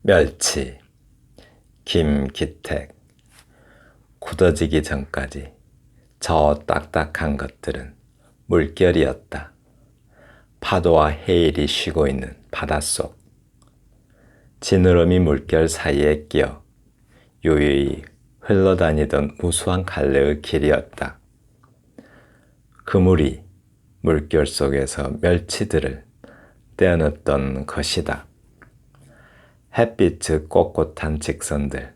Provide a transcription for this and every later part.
멸치, 김기택. 굳어지기 전까지 저 딱딱한 것들은 물결이었다. 파도와 해일이 쉬고 있는 바닷속. 지느러미 물결 사이에 끼어 유유히 흘러다니던 무수한 갈래의 길이었다. 그물이 물결 속에서 멸치들을 떼어넣던 것이다. 햇빛의 꼿꼿한 직선들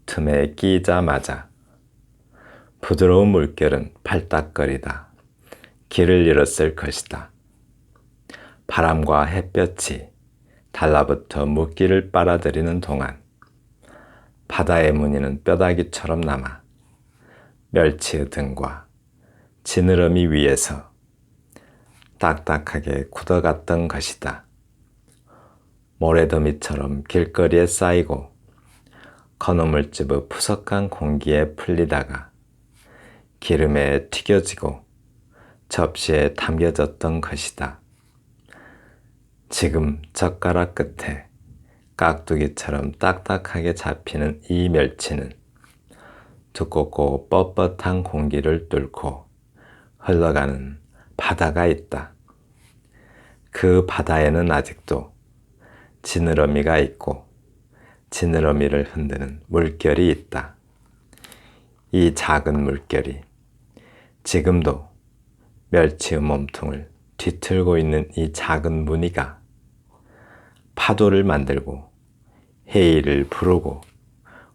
틈에 끼자마자 부드러운 물결은 팔딱거리다 길을 잃었을 것이다. 바람과 햇볕이 달라붙어 물기를 빨아들이는 동안 바다의 무늬는 뼈다귀처럼 남아 멸치의 등과 지느러미 위에서 딱딱하게 굳어갔던 것이다. 모래더미처럼 길거리에 쌓이고 건어물집의 푸석한 공기에 풀리다가 기름에 튀겨지고 접시에 담겨졌던 것이다. 지금 젓가락 끝에 깍두기처럼 딱딱하게 잡히는 이 멸치는 두껍고 뻣뻣한 공기를 뚫고 흘러가는 바다가 있다. 그 바다에는 아직도 지느러미가 있고 지느러미를 흔드는 물결이 있다. 이 작은 물결이 지금도 멸치의 몸통을 뒤틀고 있는 이 작은 무늬가 파도를 만들고 해일을 부르고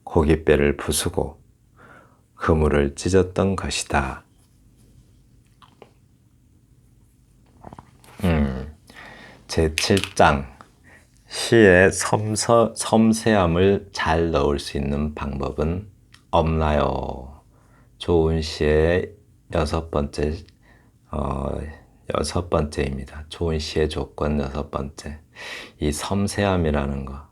고깃배를 부수고 그물을 찢었던 것이다. 제7장 시에 섬세함을 잘 넣을 수 있는 방법은 없나요? 좋은 시의 여섯 번째입니다. 좋은 시의 조건 여섯 번째. 이 섬세함이라는 거.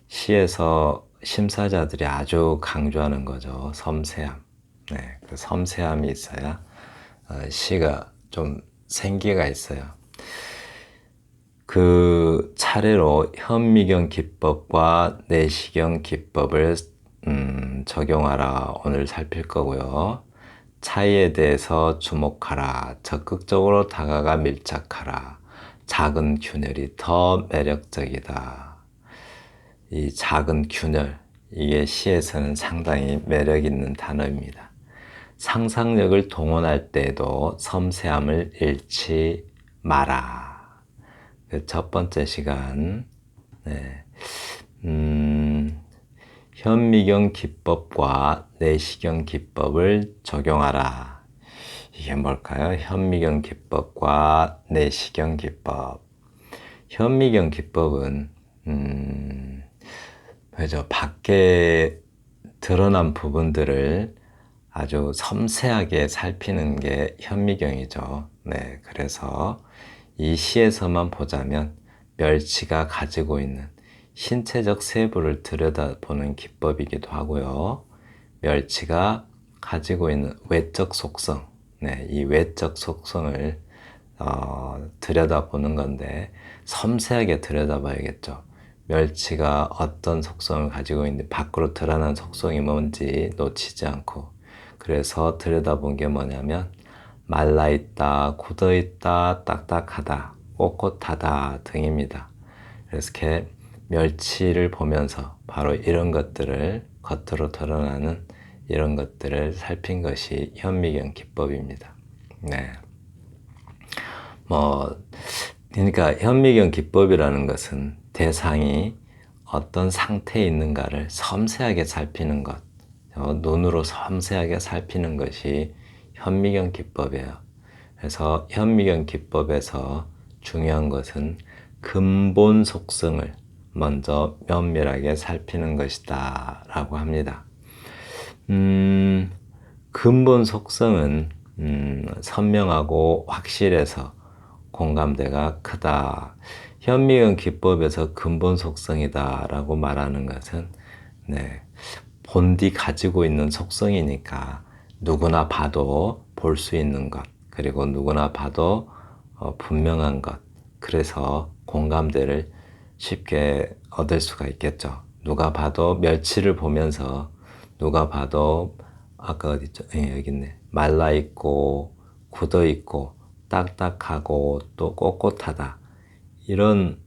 시에서 심사자들이 아주 강조하는 거죠. 섬세함. 그 섬세함이 있어야 시가 좀 생기가 있어요. 그 차례로 현미경 기법과 내시경 기법을 적용하라 오늘 살필 거고요. 차이에 대해서 주목하라. 적극적으로 다가가 밀착하라. 작은 균열이 더 매력적이다. 이 작은 균열, 이게 시에서는 상당히 매력 있는 단어입니다. 상상력을 동원할 때에도 섬세함을 잃지 마라. 첫 번째 시간, 현미경 기법과 내시경 기법을 적용하라. 이게 뭘까요? 현미경 기법과 내시경 기법. 현미경 기법은 밖에 드러난 부분들을 아주 섬세하게 살피는 게 현미경이죠. 그래서 이 시에서만 보자면 멸치가 가지고 있는 신체적 세부를 들여다보는 기법이기도 하고요. 멸치가 가지고 있는 외적 속성, 이 외적 속성을 들여다보는 건데 섬세하게 들여다봐야겠죠. 멸치가 어떤 속성을 가지고 있는지 밖으로 드러난 속성이 뭔지 놓치지 않고, 그래서 들여다본 게 뭐냐면 말라있다, 굳어있다, 딱딱하다, 꼿꼿하다 등입니다. 그래서 이렇게 멸치를 보면서 바로 이런 것들을 겉으로 드러나는 이런 것들을 살핀 것이 현미경 기법입니다. 그러니까 현미경 기법이라는 것은 대상이 어떤 상태에 있는가를 섬세하게 살피는 것, 눈으로 섬세하게 살피는 것이 현미경 기법이에요. 그래서 현미경 기법에서 중요한 것은 근본 속성을 먼저 면밀하게 살피는 것이다 라고 합니다. 근본 속성은 선명하고 확실해서 공감대가 크다. 현미경 기법에서 근본 속성이다 라고 말하는 것은 본디 가지고 있는 속성이니까 누구나 봐도 볼 수 있는 것, 그리고 누구나 봐도 분명한 것, 그래서 공감대를 쉽게 얻을 수가 있겠죠. 누가 봐도 멸치를 보면서 누가 봐도 아까 어디 있죠? 예, 여기 있네. 말라 있고 굳어 있고 딱딱하고 또 꼿꼿하다. 이런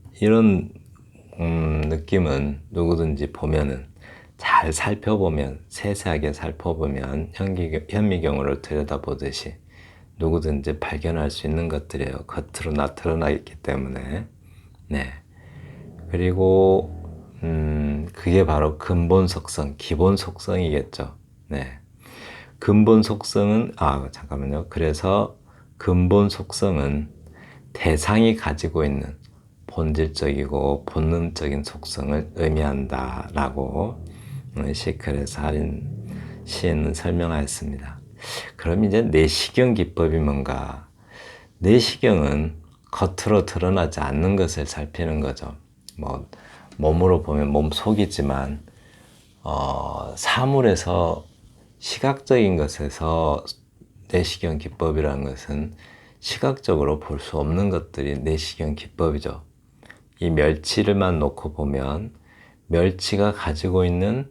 느낌은 누구든지 보면은 잘 살펴보면 세세하게 살펴보면 현미경으로 들여다보듯이 누구든지 발견할 수 있는 것들이에요. 겉으로 나타나 있기 때문에. 네. 그리고 그게 바로 근본 속성, 기본 속성이겠죠. 네. 근본 속성은 잠깐만요. 그래서 근본 속성은 대상이 가지고 있는 본질적이고 본능적인 속성을 의미한다라고 시크릿 할인 시인은 설명하였습니다. 그럼 이제 내시경 기법이 뭔가? 내시경은 겉으로 드러나지 않는 것을 살피는 거죠. 뭐 몸으로 보면 몸속이지만 사물에서 시각적인 것에서 내시경 기법이라는 것은 시각적으로 볼 수 없는 것들이 내시경 기법이죠. 이 멸치를만 놓고 보면 멸치가 가지고 있는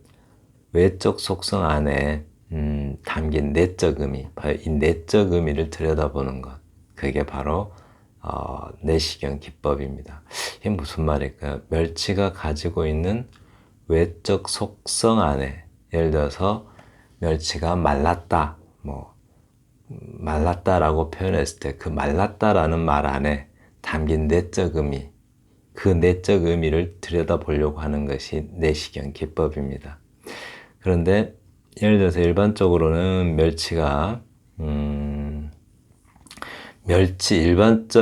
외적 속성 안에 담긴 내적 의미, 이 내적 의미를 들여다보는 것, 그게 바로 내시경 기법입니다. 이게 무슨 말일까요? 멸치가 가지고 있는 외적 속성 안에, 예를 들어서 멸치가 말랐다, 말랐다라고 표현했을 때 그 말랐다라는 말 안에 담긴 내적 의미, 그 내적 의미를 들여다보려고 하는 것이 내시경 기법입니다. 그런데 예를 들어서 일반적으로는 멸치가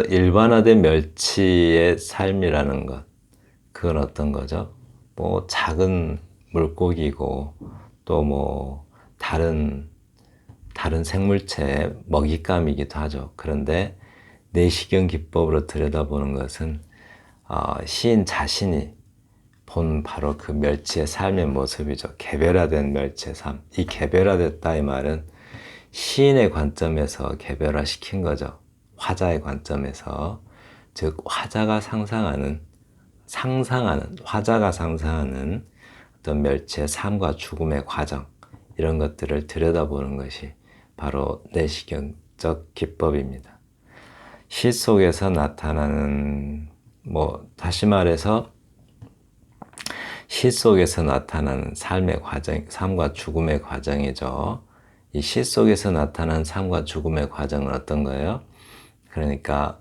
일반화된 멸치의 삶이라는 것, 그건 어떤 거죠? 뭐 작은 물고기고 또 다른 생물체의 먹잇감이기도 하죠. 그런데 내시경 기법으로 들여다보는 것은 시인 자신이 본 바로 그 멸치의 삶의 모습이죠. 개별화된 멸치의 삶. 이 개별화됐다 이 말은 시인의 관점에서 개별화시킨 거죠. 화자의 관점에서. 즉 화자가 상상하는 어떤 멸치의 삶과 죽음의 과정, 이런 것들을 들여다보는 것이 바로 내시경적 기법입니다. 시 속에서 나타나는, 다시 말해서 시 속에서 나타나는 삶의 과정, 삶과 죽음의 과정이죠. 이 시 속에서 나타나는 삶과 죽음의 과정은 어떤 거예요? 그러니까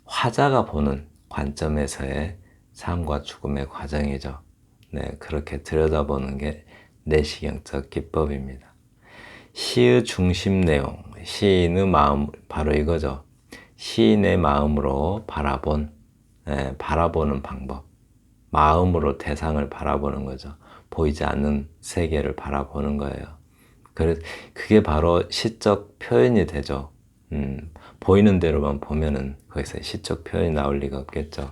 화자가 보는 관점에서의 삶과 죽음의 과정이죠. 네, 그렇게 들여다보는 게 내시경적 기법입니다. 시의 중심 내용, 시인의 마음, 바로 이거죠. 시인의 마음으로 바라보는 방법. 마음으로 대상을 바라보는 거죠. 보이지 않는 세계를 바라보는 거예요. 그게 바로 시적 표현이 되죠. 보이는 대로만 보면은 거기서 시적 표현이 나올 리가 없겠죠.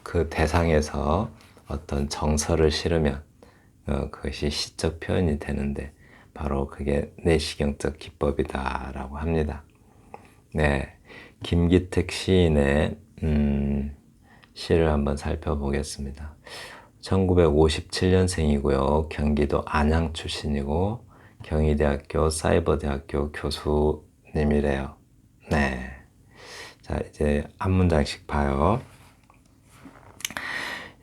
그 대상에서 어떤 정서를 실으면 그것이 시적 표현이 되는데 바로 그게 내시경적 기법이다라고 합니다. 네, 김기택 시인의 시를 한번 살펴보겠습니다. 1957년생이고요. 경기도 안양 출신이고 경희대학교 사이버대학교 교수님이래요. 네. 자, 이제 한 문장씩 봐요.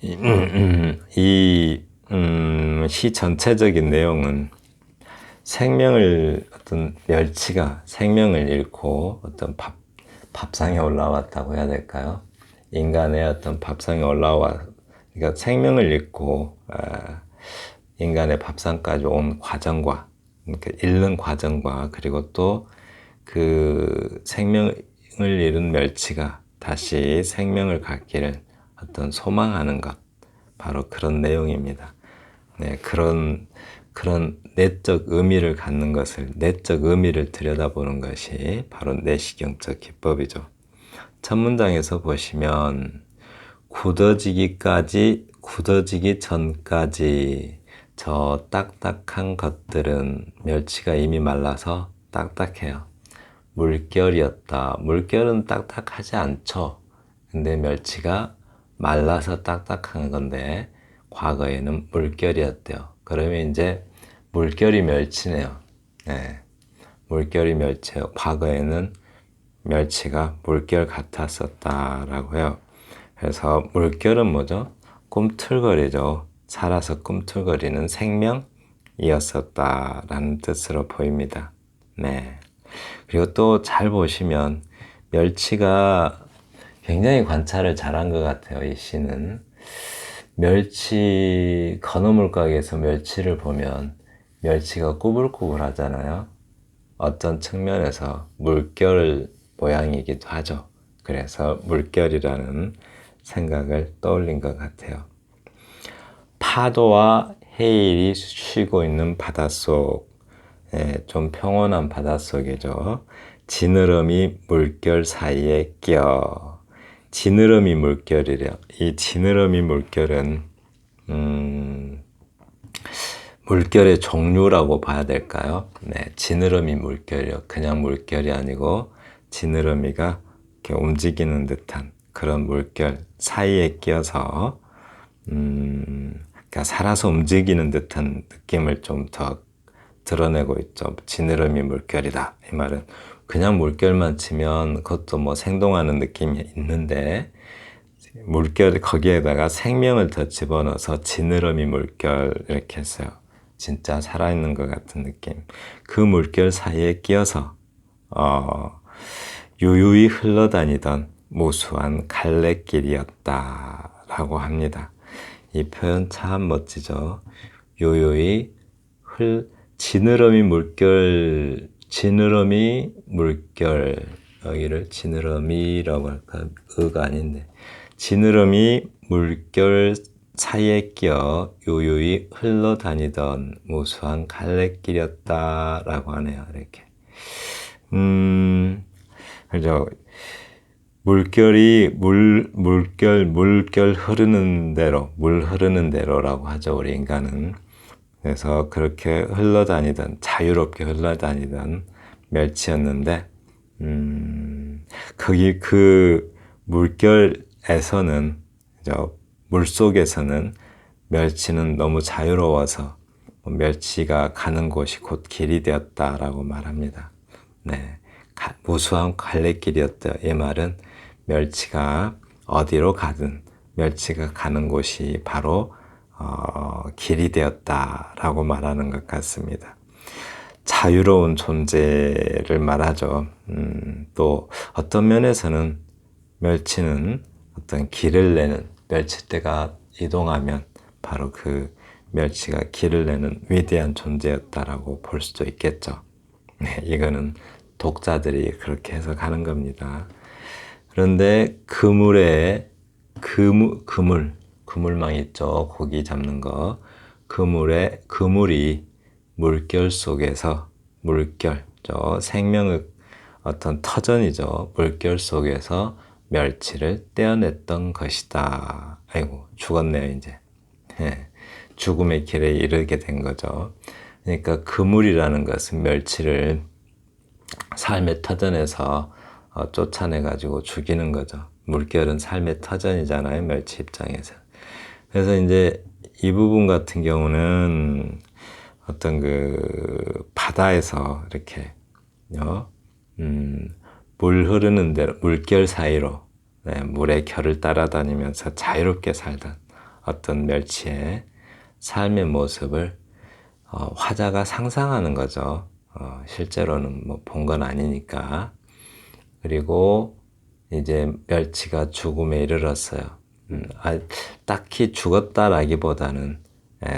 이 시 전체적인 내용은 어떤 멸치가 생명을 잃고 어떤 밥상에 올라왔다고 해야 될까요? 인간의 어떤 밥상에 그러니까 생명을 잃고 인간의 밥상까지 온 과정과, 그러니까 잃는 과정과, 그리고 또 그 생명을 잃은 멸치가 다시 생명을 갖기를 어떤 소망하는 것, 바로 그런 내용입니다. 네, 그런 내적 의미를 갖는 것을, 내적 의미를 들여다보는 것이 바로 내시경적 기법이죠. 첫 문장에서 보시면 굳어지기 전까지 저 딱딱한 것들은, 멸치가 이미 말라서 딱딱해요. 물결이었다. 물결은 딱딱하지 않죠. 근데 멸치가 말라서 딱딱한 건데 과거에는 물결이었대요. 그러면 이제 물결이 멸치네요. 네. 물결이 멸치예요. 과거에는 멸치가 물결 같았었다라고요. 그래서 물결은 뭐죠? 꿈틀거리죠. 살아서 꿈틀거리는 생명이었었다라는 뜻으로 보입니다. 네. 그리고 또 잘 보시면 멸치가 굉장히 관찰을 잘한 것 같아요. 이 시는 멸치 건어물 가게에서 멸치를 보면 멸치가 꾸불꾸불 하잖아요. 어떤 측면에서 물결 모양이기도 하죠. 그래서 물결이라는 생각을 떠올린 것 같아요. 파도와 해일이 쉬고 있는 바닷속, 좀 평온한 바닷속이죠. 지느러미 물결 사이에 끼어. 지느러미 물결이래요. 이 지느러미 물결은 물결의 종류라고 봐야 될까요? 네, 지느러미 물결이요. 그냥 물결이 아니고 지느러미가 이렇게 움직이는 듯한 그런 물결 사이에 끼어서 그러니까 살아서 움직이는 듯한 느낌을 좀 더 드러내고 있죠. 지느러미 물결이다. 이 말은 그냥 물결만 치면 그것도 뭐 생동하는 느낌이 있는데 물결 거기에다가 생명을 더 집어넣어서 지느러미 물결 이렇게 했어요. 진짜 살아있는 것 같은 느낌. 그 물결 사이에 끼어서 유유히 흘러다니던 무수한 갈래길이었다라고 합니다. 이 표현 참 멋지죠. 유유히 지느러미 물결, 여기를 지느러미라고 할까? 의가 아닌데 지느러미 물결 사이에 끼어 유유히 흘러다니던 무수한 갈래길이었다라고 하네요. 이렇게. 그죠. 물결 흐르는 대로, 물 흐르는 대로라고 하죠. 우리 인간은. 그래서 그렇게 자유롭게 흘러다니던 멸치였는데, 거기 그 물결에서는, 물 속에서는 멸치는 너무 자유로워서 멸치가 가는 곳이 곧 길이 되었다라고 말합니다. 네. 무수한 갈래길이었다. 이 말은 멸치가 어디로 가든 멸치가 가는 곳이 바로 길이 되었다라고 말하는 것 같습니다. 자유로운 존재를 말하죠. 또 어떤 면에서는 멸치는 어떤 길을 내는 멸치떼가 이동하면 바로 그 멸치가 길을 내는 위대한 존재였다라고 볼 수도 있겠죠. 네, 이거는 독자들이 그렇게 해석하는 겁니다. 그런데 그물망 있죠. 고기 잡는 거. 그물이 물결 속에서 생명의 어떤 터전이죠. 물결 속에서 멸치를 떼어냈던 것이다. 아이고, 죽었네요, 이제. 죽음의 길에 이르게 된 거죠. 그러니까 그물이라는 것은 멸치를 삶의 터전에서 쫓아내가지고 죽이는 거죠. 물결은 삶의 터전이잖아요, 멸치 입장에서. 그래서 이제 이 부분 같은 경우는 어떤 그 바다에서 이렇게 물 흐르는 대로 물결 사이로 물의 결을 따라다니면서 자유롭게 살던 어떤 멸치의 삶의 모습을 화자가 상상하는 거죠. 실제로는 뭐 본 건 아니니까. 그리고 이제 멸치가 죽음에 이르렀어요. 딱히 죽었다라기보다는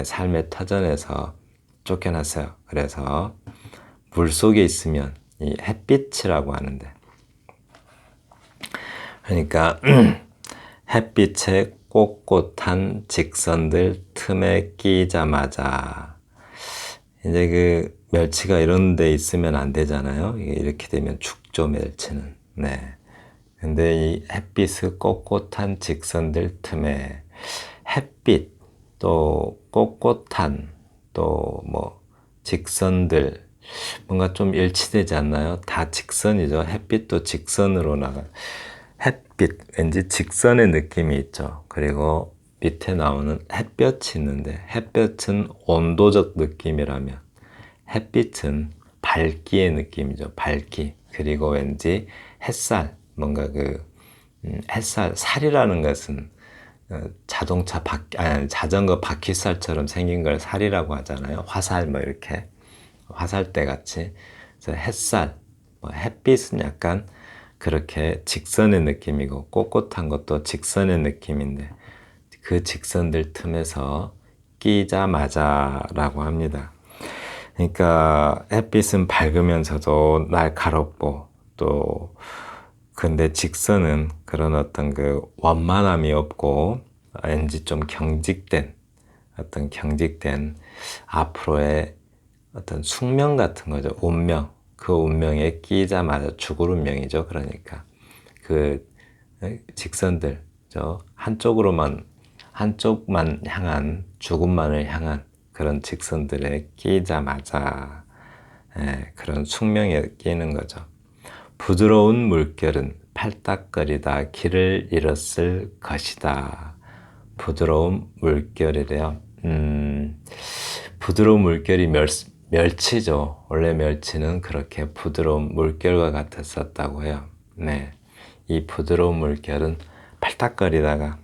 삶의 터전에서 쫓겨났어요. 그래서 물 속에 있으면 이 햇빛이라고 하는데, 그러니까 햇빛의 꼿꼿한 직선들 틈에 끼자마자 이제 그 멸치가 이런 데 있으면 안 되잖아요. 이렇게 되면 죽죠, 멸치는. 네. 근데 이 햇빛의 꼿꼿한 직선들 틈에 햇빛, 또 꼿꼿한, 또 뭐 직선들, 뭔가 좀 일치되지 않나요? 다 직선이죠. 햇빛도 직선으로 나가. 햇빛, 왠지 직선의 느낌이 있죠. 그리고 밑에 나오는 햇볕이 있는데 햇볕은 온도적 느낌이라면 햇빛은 밝기의 느낌이죠. 밝기. 그리고 왠지 햇살, 뭔가 햇살, 살이라는 것은 자전거 바퀴살처럼 생긴 걸 살이라고 하잖아요. 화살 뭐 이렇게 화살대 같이. 그래서 햇살, 뭐 햇빛은 약간 그렇게 직선의 느낌이고 꼿꼿한 것도 직선의 느낌인데 그 직선들 틈에서 끼자마자라고 합니다. 그러니까 햇빛은 밝으면서도 날카롭고 또 근데 직선은 그런 어떤 그 완만함이 없고 왠지 좀 경직된 앞으로의 어떤 숙명 같은 거죠. 운명. 그 운명에 끼자마자 죽을 운명이죠. 그러니까 그 직선들 한쪽만 향한 죽음만을 향한 그런 직선들에 끼자마자 그런 숙명에 끼는 거죠. 부드러운 물결은 팔딱거리다 길을 잃었을 것이다. 부드러운 물결이래요. 부드러운 물결이 멸치죠. 원래 멸치는 그렇게 부드러운 물결과 같았었다고 해요. 네, 이 부드러운 물결은 팔딱거리다가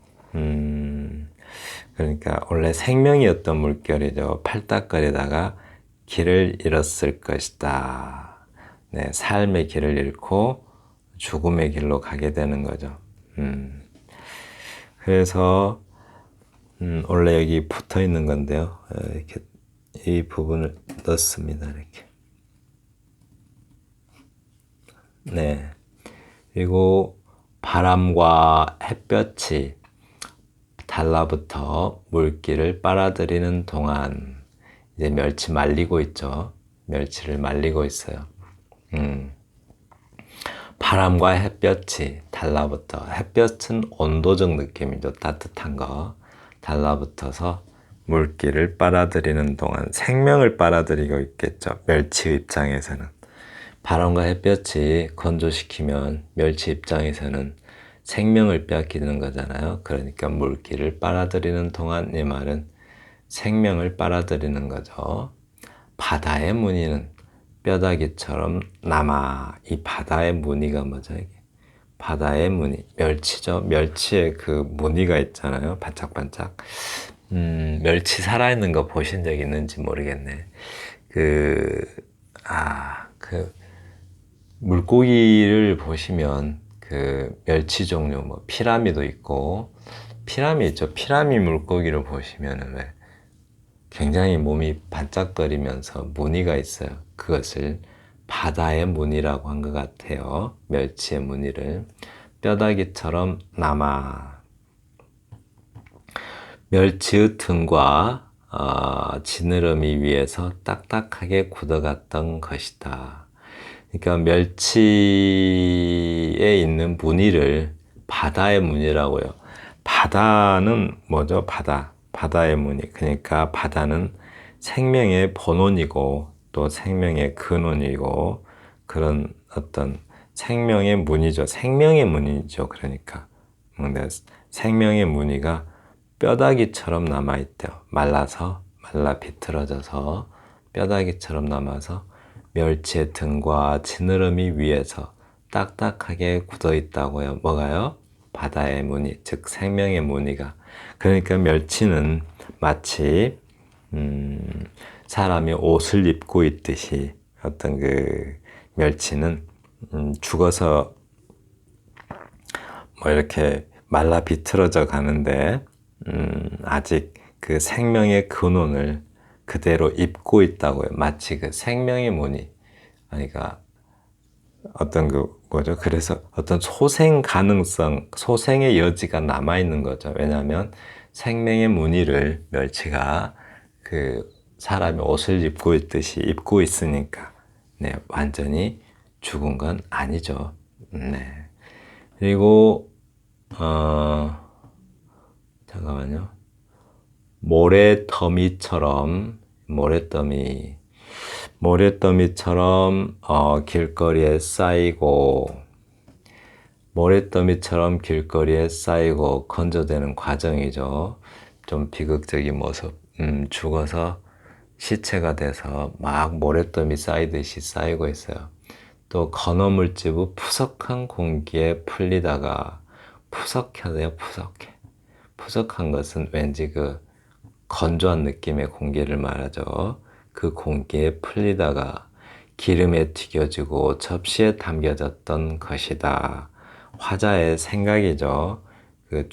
그러니까 원래 생명이었던 물결이죠. 팔딱거리다가 길을 잃었을 것이다. 네, 삶의 길을 잃고 죽음의 길로 가게 되는 거죠. 그래서 원래 여기 붙어 있는 건데요. 이렇게 이 부분을 넣습니다. 이렇게. 네. 그리고 바람과 햇볕이 달라붙어 물기를 빨아들이는 동안 이제 멸치 말리고 있죠. 멸치를 말리고 있어요. 바람과 햇볕이 달라붙어 햇볕은 온도적 느낌이죠. 따뜻한 거 달라붙어서 물기를 빨아들이는 동안 생명을 빨아들이고 있겠죠. 멸치 입장에서는 바람과 햇볕이 건조시키면 멸치 입장에서는 생명을 빼앗기는 거잖아요. 그러니까 물기를 빨아들이는 동안 이 말은 생명을 빨아들이는 거죠. 바다의 무늬는 뼈다귀처럼 남아. 이 바다의 무늬가 뭐죠? 이게? 바다의 무늬, 멸치죠. 멸치의 그 무늬가 있잖아요. 반짝반짝. 멸치 살아있는 거 보신 적 있는지 모르겠네. 물고기를 보시면 그 멸치 종류, 뭐 피라미도 있고, 피라미 있죠. 피라미 물고기를 보시면은 왜 굉장히 몸이 반짝거리면서 무늬가 있어요. 그것을 바다의 무늬라고 한 것 같아요. 멸치의 무늬를. 뼈다귀처럼 남아. 멸치의 등과 지느러미 위에서 딱딱하게 굳어갔던 것이다. 그러니까 멸치에 있는 무늬를 바다의 무늬라고요. 바다는 뭐죠? 바다의 무늬. 그러니까 바다는 생명의 본원이고 또 생명의 근원이고 그런 어떤 생명의 무늬죠. 생명의 무늬죠. 그러니까 근데 생명의 무늬가 뼈다귀처럼 남아있대요. 말라 비틀어져서 뼈다귀처럼 남아서 멸치의 등과 지느러미 위에서 딱딱하게 굳어있다고요. 뭐가요? 바다의 무늬, 즉 생명의 무늬가. 그러니까 멸치는 마치 사람이 옷을 입고 있듯이 어떤 그 멸치는 죽어서 뭐 이렇게 말라 비틀어져 가는데 아직 그 생명의 근원을 그대로 입고 있다고요. 마치 그 생명의 무늬. 그러니까 어떤 뭐죠? 그래서 어떤 소생 가능성, 소생의 여지가 남아있는 거죠. 왜냐하면 생명의 무늬를 멸치가 그 사람이 옷을 입고 있듯이 입고 있으니까, 네, 완전히 죽은 건 아니죠. 네. 그리고, 잠깐만요. 모래더미처럼 길거리에 쌓이고 모래더미처럼 길거리에 쌓이고 건조되는 과정이죠. 좀 비극적인 모습. 죽어서 시체가 돼서 막 모래더미 쌓이듯이 쌓이고 있어요. 또 건어물집은 푸석한 공기에 풀리다가 푸석해요, 푸석해. 푸석한 것은 왠지 그 건조한 느낌의 공기를 말하죠. 그 공기에 풀리다가 기름에 튀겨지고 접시에 담겨졌던 것이다. 화자의 생각이죠. 그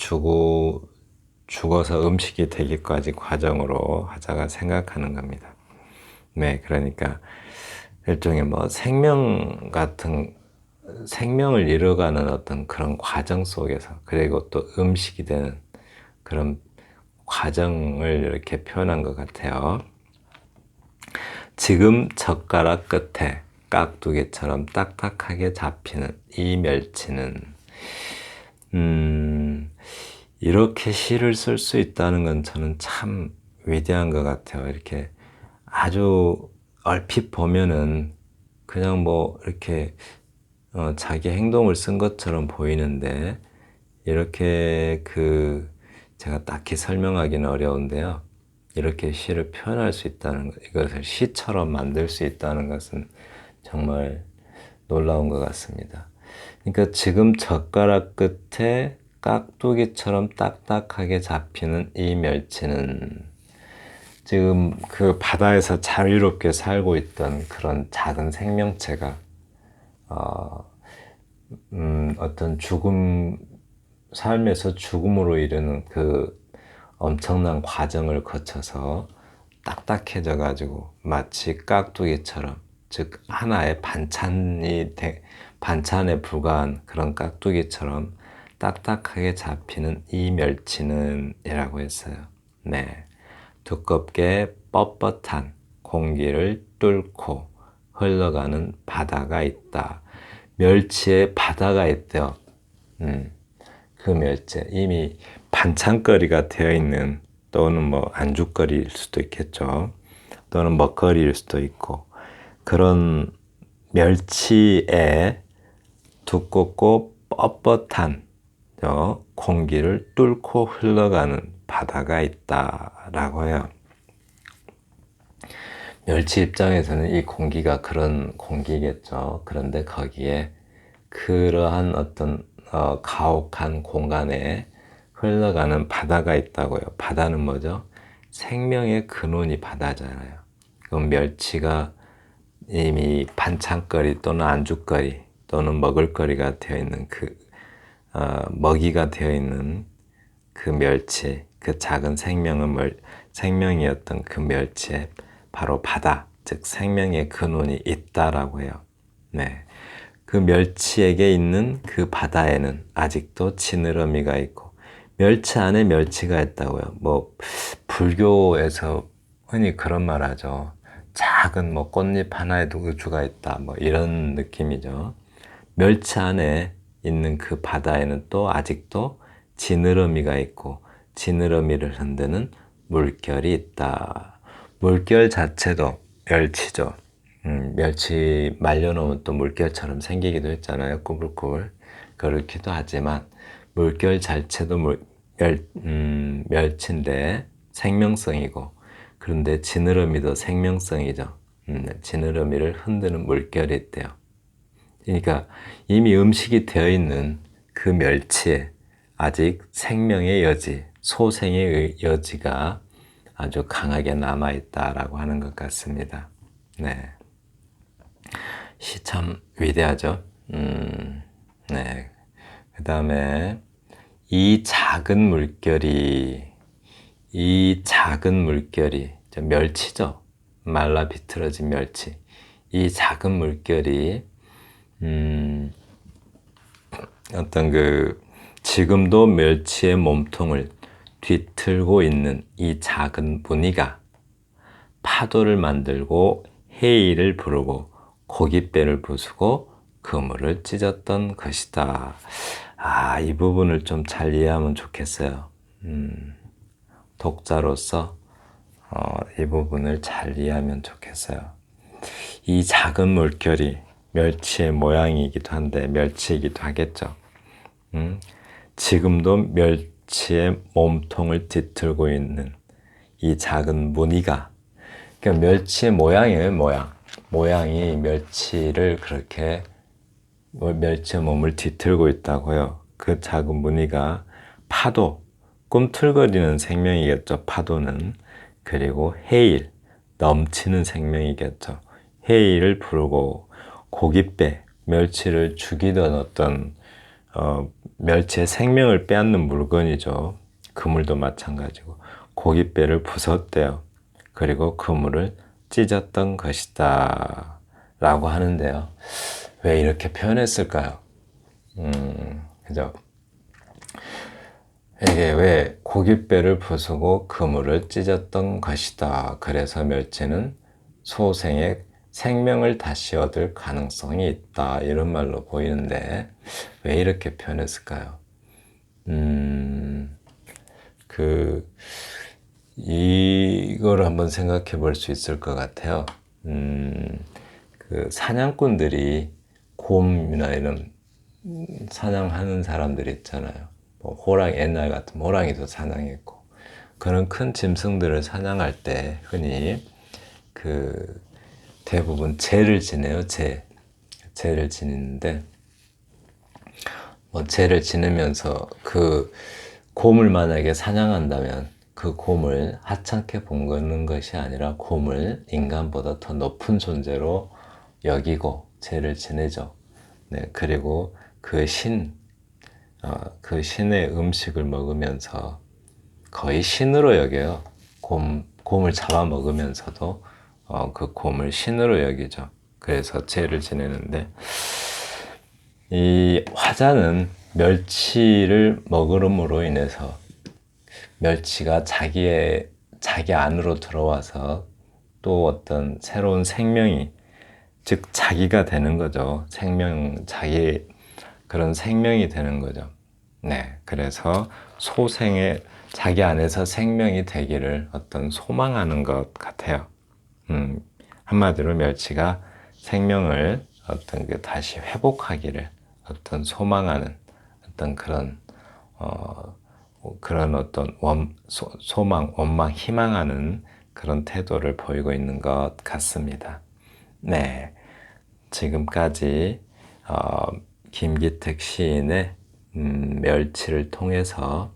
죽어서 음식이 되기까지 과정으로 화자가 생각하는 겁니다. 네, 그러니까 일종의 뭐 생명을 이뤄가는 어떤 그런 과정 속에서, 그리고 또 음식이 되는 그런 과정을 이렇게 표현한 것 같아요. 지금 젓가락 끝에 깍두기처럼 딱딱하게 잡히는 이 멸치는, 이렇게 시를 쓸 수 있다는 건 저는 참 위대한 것 같아요. 이렇게 아주 얼핏 보면은 그냥 뭐 이렇게 자기 행동을 쓴 것처럼 보이는데, 이렇게 제가 딱히 설명하기는 어려운데요. 이렇게 시를 표현할 수 있다는 것, 이것을 시처럼 만들 수 있다는 것은 정말 놀라운 것 같습니다. 그러니까 지금 젓가락 끝에 깍두기처럼 딱딱하게 잡히는 이 멸치는, 지금 그 바다에서 자유롭게 살고 있던 그런 작은 생명체가 어떤 삶에서 죽음으로 이르는 그 엄청난 과정을 거쳐서 딱딱해져 가지고 마치 깍두기처럼, 즉 하나의 반찬에 불과한 그런 깍두기처럼 딱딱하게 잡히는 이 멸치는 이라고 했어요. 네. 두껍게 뻣뻣한 공기를 뚫고 흘러가는 바다가 있다. 멸치에 바다가 있대요. 그 멸치, 이미 반찬거리가 되어 있는, 또는 뭐 안주거리일 수도 있겠죠. 또는 먹거리일 수도 있고, 그런 멸치에 두껍고 뻣뻣한 공기를 뚫고 흘러가는 바다가 있다라고 해요. 멸치 입장에서는 이 공기가 그런 공기겠죠. 그런데 거기에 그러한 어떤 가혹한 공간에 흘러가는 바다가 있다고요. 바다는 뭐죠? 생명의 근원이 바다잖아요. 그럼 멸치가 이미 반찬거리 또는 안주거리 또는 먹을거리가 되어 있는 먹이가 되어 있는 그 멸치, 그 작은 생명이었던 그 멸치에 바로 바다, 즉 생명의 근원이 있다라고 해요. 네. 그 멸치에게 있는 그 바다에는 아직도 지느러미가 있고, 멸치 안에 멸치가 있다고요. 뭐 불교에서 흔히 그런 말 하죠. 작은 뭐 꽃잎 하나에도 우주가 있다, 뭐 이런 느낌이죠. 멸치 안에 있는 그 바다에는 또 아직도 지느러미가 있고, 지느러미를 흔드는 물결이 있다. 물결 자체도 멸치죠. 멸치 말려놓으면 또 물결처럼 생기기도 했잖아요. 꾸불꾸불. 그렇기도 하지만 물결 자체도 멸치인데 생명성이고, 그런데 지느러미도 생명성이죠. 지느러미를 흔드는 물결이 있대요. 그러니까 이미 음식이 되어 있는 그 멸치에 아직 생명의 여지, 소생의 여지가 아주 강하게 남아있다라고 하는 것 같습니다. 네. 시 참 위대하죠. 네. 그 다음에 이 작은 물결이 멸치죠. 말라 비틀어진 멸치. 이 작은 물결이 지금도 멸치의 몸통을 뒤틀고 있는 이 작은 무늬가 파도를 만들고 해일을 부르고 고깃배를 부수고 그물을 찢었던 것이다. 이 부분을 좀 잘 이해하면 좋겠어요. 독자로서 이 부분을 잘 이해하면 좋겠어요. 이 작은 물결이 멸치의 모양이기도 한데, 멸치이기도 하겠죠. 지금도 멸치의 몸통을 뒤틀고 있는 이 작은 무늬가, 그러니까 멸치의 모양이에요. 모양이 멸치를 그렇게, 멸치의 몸을 뒤틀고 있다고요. 그 작은 무늬가 파도, 꿈틀거리는 생명이겠죠. 파도는. 그리고 해일, 넘치는 생명이겠죠. 해일을 부르고, 고깃배, 멸치를 죽이던 어떤 멸치의 생명을 빼앗는 물건이죠. 그물도 마찬가지고 고깃배를 부쉈대요. 그리고 그물을 찢었던 것이다 라고 하는데요. 왜 이렇게 표현했을까요? 그죠? 이게 왜 고깃배를 부수고 그물을 찢었던 것이다. 그래서 멸치는 소생의 생명을 다시 얻을 가능성이 있다. 이런 말로 보이는데 왜 이렇게 표현했을까요? 이걸 한번 생각해 볼 수 있을 것 같아요. 그 사냥꾼들이 곰이나 이런 사냥하는 사람들 있잖아요. 뭐 호랑이, 옛날 같은 호랑이도 사냥했고, 그런 큰 짐승들을 사냥할 때 흔히 그 대부분 제를 지내요. 제를 지내는데, 뭐 제를 지내면서 그 곰을 만약에 사냥한다면 그 곰을 하찮게 보는 것이 아니라 곰을 인간보다 더 높은 존재로 여기고 제를 지내죠. 네, 그리고 그 신의 음식을 먹으면서 거의 신으로 여겨요. 곰을 잡아먹으면서도 그 곰을 신으로 여기죠. 그래서 제를 지내는데, 이 화자는 멸치를 먹음으로 인해서 멸치가 자기 안으로 들어와서 또 어떤 새로운 생명이, 즉 자기가 되는 거죠. 그런 생명이 되는 거죠. 네, 그래서 소생의 자기 안에서 생명이 되기를 어떤 소망하는 것 같아요. 한마디로 멸치가 생명을 어떤 그 다시 회복하기를 어떤 소망하는 어떤 그런 어떤 소망, 원망, 희망하는 그런 태도를 보이고 있는 것 같습니다. 네, 지금까지 김기택 시인의 멸치를 통해서,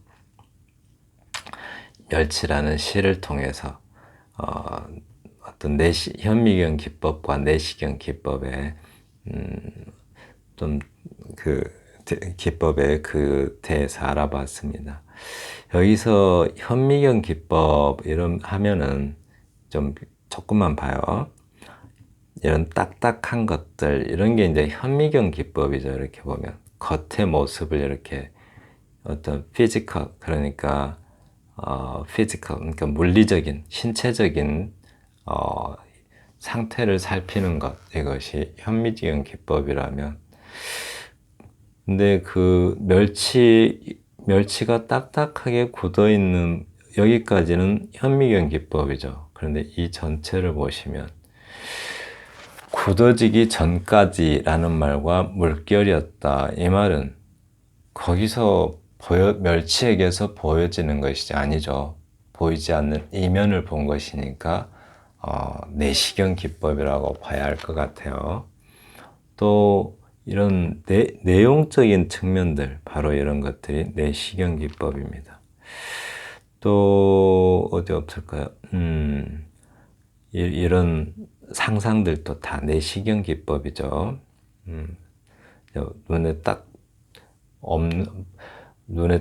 멸치라는 시를 통해서 어떤 현미경 기법과 내시경 기법의 좀 기법에 대해서 알아봤습니다. 여기서 현미경 기법 이런 하면은 조금만 봐요. 이런 딱딱한 것들, 이런 게 이제 현미경 기법이죠. 이렇게 보면 겉의 모습을 이렇게 어떤 그러니까 그러니까 물리적인, 신체적인 상태를 살피는 것, 이것이 현미경 기법이라면, 근데 그 멸치가 딱딱하게 굳어 있는 여기까지는 현미경 기법이죠. 그런데 이 전체를 보시면 굳어지기 전까지라는 말과 물결이었다. 이 말은 거기서 멸치에게서 보여지는 것이 아니죠. 보이지 않는 이면을 본 것이니까 내시경 기법이라고 봐야 할 것 같아요. 또 이런 내용적인 측면들, 바로 이런 것들이 내시경 기법입니다. 또 어디 없을까요? 이런 상상들도 다 내시경 기법이죠. 눈에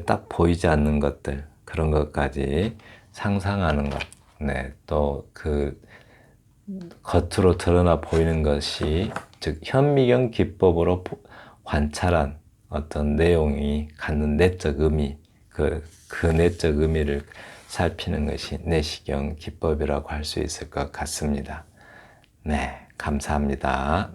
딱 보이지 않는 것들, 그런 것까지 상상하는 것. 네, 또 겉으로 드러나 보이는 것이, 즉 현미경 기법으로 관찰한 어떤 내용이 갖는 내적 의미, 그 내적 의미를 살피는 것이 내시경 기법이라고 할 수 있을 것 같습니다. 네, 감사합니다.